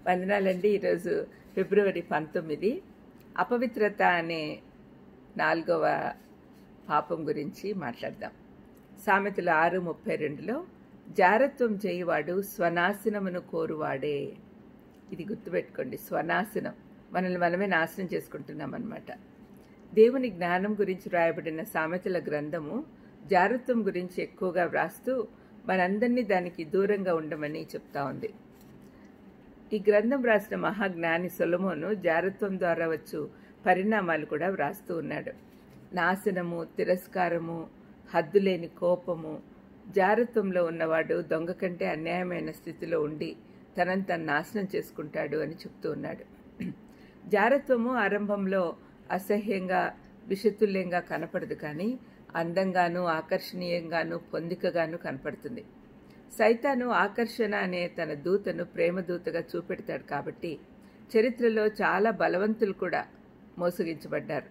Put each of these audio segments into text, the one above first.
వందనాలండి. ఈరోజు ఫిబ్రవరి 19 అపవిత్రత అనే 4వ పాపం గురించి మాట్లాడదాం. సామెతలు 6:32లో జారత్వం చేయువాడు స్వనాశనమును కోరువాడే. ఇది గుర్తుపెట్టుకోండి, స్వనాశనం. మనల్ని మనమే నాశనం చేసుకుంటున్నాం అన్నమాట. దేవుని జ్ఞానం గురించి రాయబడిన సామెతల గ్రంథము జారత్వం గురించి ఎక్కువగా వ్రాస్తూ మనందరినీ దానికి దూరంగా ఉండమని చెప్తా ఉంది. ఈ గ్రంథం రాసిన మహాజ్ఞాని సొలొమోను జారత్వం ద్వారా వచ్చు పరిణామాలు కూడా వ్రాస్తూ ఉన్నాడు. నాశనము, తిరస్కారము, హద్దులేని కోపము. జారత్వంలో ఉన్నవాడు దొంగ కంటే అన్యాయమైన స్థితిలో ఉండి తనను తను నాశనం చేసుకుంటాడు అని చెప్తూ ఉన్నాడు. జారత్వము ఆరంభంలో అసహ్యంగా, విషతుల్యంగా కనపడదు, కానీ అందంగాను, ఆకర్షణీయంగాను, పొందికగాను కనపడుతుంది. సైతాను ఆకర్షణ అనే తన దూతను ప్రేమదూతగా చూపెడతాడు. కాబట్టి చరిత్రలో చాలా బలవంతులు కూడా మోసగించబడ్డారు.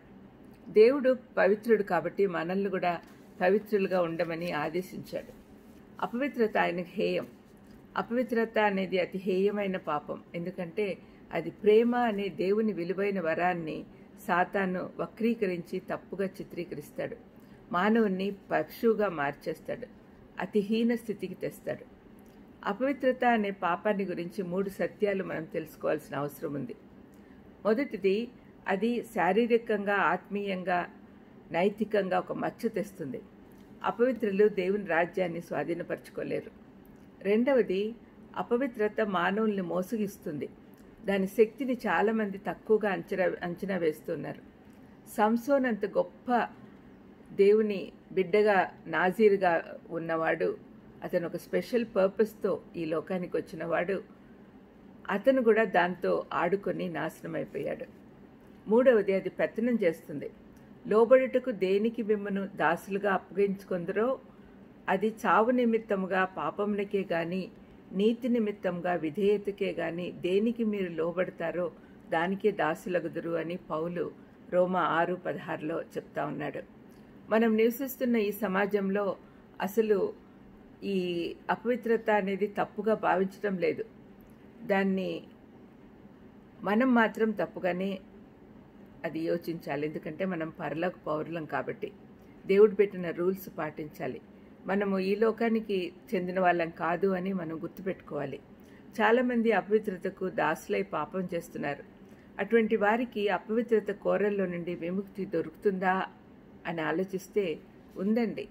దేవుడు పవిత్రుడు కాబట్టి మనల్ని కూడా పవిత్రులుగా ఉండమని ఆదేశించాడు. అపవిత్రత ఆయనకు హేయం. అపవిత్రత అనేది అతి హేయమైన పాపం. ఎందుకంటే అది ప్రేమ అనే దేవుని విలువైన వరాన్ని సాతాను వక్రీకరించి తప్పుగా చిత్రీకరిస్తాడు. మానవుణ్ణి పశువుగా మార్చేస్తాడు, అతి హీన స్థితికి తెస్తాడు. అపవిత్రత అనే పాపాన్ని గురించి 3 సత్యాలు మనం తెలుసుకోవాల్సిన అవసరం ఉంది. మొదటిది, అది శారీరకంగా, ఆత్మీయంగా, నైతికంగా ఒక మచ్చ తెస్తుంది. అపవిత్రులు దేవుని రాజ్యాన్ని స్వాధీనపరచుకోలేరు. రెండవది, అపవిత్రత మానవుల్ని మోసగిస్తుంది. దాని శక్తిని చాలామంది తక్కువగా అంచనా వేస్తున్నారు. సంసోన్ అంత గొప్ప దేవుని బిడ్డగా, నాజీరుగా ఉన్నవాడు, అతను ఒక స్పెషల్ పర్పస్తో ఈ లోకానికి వచ్చినవాడు, అతను కూడా దాంతో ఆడుకొని నాశనం అయిపోయాడు. మూడవది, అది పెత్తనం చేస్తుంది. లోబడుటకు దేనికి మిమ్మను దాసులుగా అప్పగించుకుందరో అది చావు నిమిత్తముగా పాపమునకే గాని, నీతి నిమిత్తముగా విధేయతకే గాని దేనికి మీరు లోబడతారో దానికే దాసులగుదురు అని పౌలు రోమా 6:16లో చెప్తా ఉన్నాడు. మనం నివసిస్తున్న ఈ సమాజంలో అసలు ఈ అపవిత్రత అనేది తప్పుగా భావించడం లేదు. దాన్ని మనం మాత్రం తప్పుగానే అది యోచించాలి. ఎందుకంటే మనం పరలోక పౌరులం కాబట్టి దేవుడు పెట్టిన రూల్స్ పాటించాలి. మనము ఈ లోకానికి చెందిన వాళ్ళం కాదు అని మనం గుర్తుపెట్టుకోవాలి. చాలామంది అపవిత్రతకు దాసులై పాపం చేస్తున్నారు. అటువంటి వారికి అపవిత్రత కోరల్లో నుండి విముక్తి దొరుకుతుందా అని ఆలోచిస్తే ఉందండి.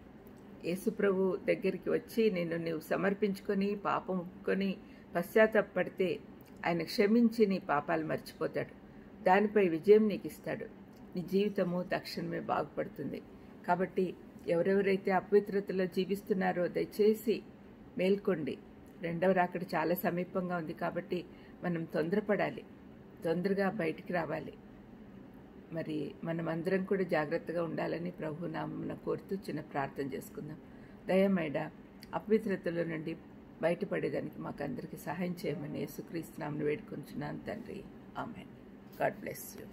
యేసుప్రభు దగ్గరికి వచ్చి నీవు సమర్పించుకొని పాపం ఒప్పుకొని పశ్చాత్తాపడితే ఆయన క్షమించి నీ పాపాలు మర్చిపోతాడు. దానిపై విజయం నీకు ఇస్తాడు. నీ జీవితము తక్షణమే బాగుపడుతుంది. కాబట్టి ఎవరెవరైతే అపవిత్రతలో జీవిస్తున్నారో దయచేసి మేల్కొండి. రెండవ రాకడ చాలా సమీపంగా ఉంది. కాబట్టి మనం తొందరపడాలి, తొందరగా బయటికి రావాలి. మరి మనమందరం కూడా జాగ్రత్తగా ఉండాలని ప్రభు నామమున కోరుతూ చిన్న ప్రార్థన చేసుకుందాం. దయమైడ అపవిత్రతల నుండి బయటపడేదానికి మాకు అందరికీ సహాయం చేయమని యేసుక్రీస్తు నామమున వేడుకొంచున్నాను తండ్రి. ఆమేన్. God bless you.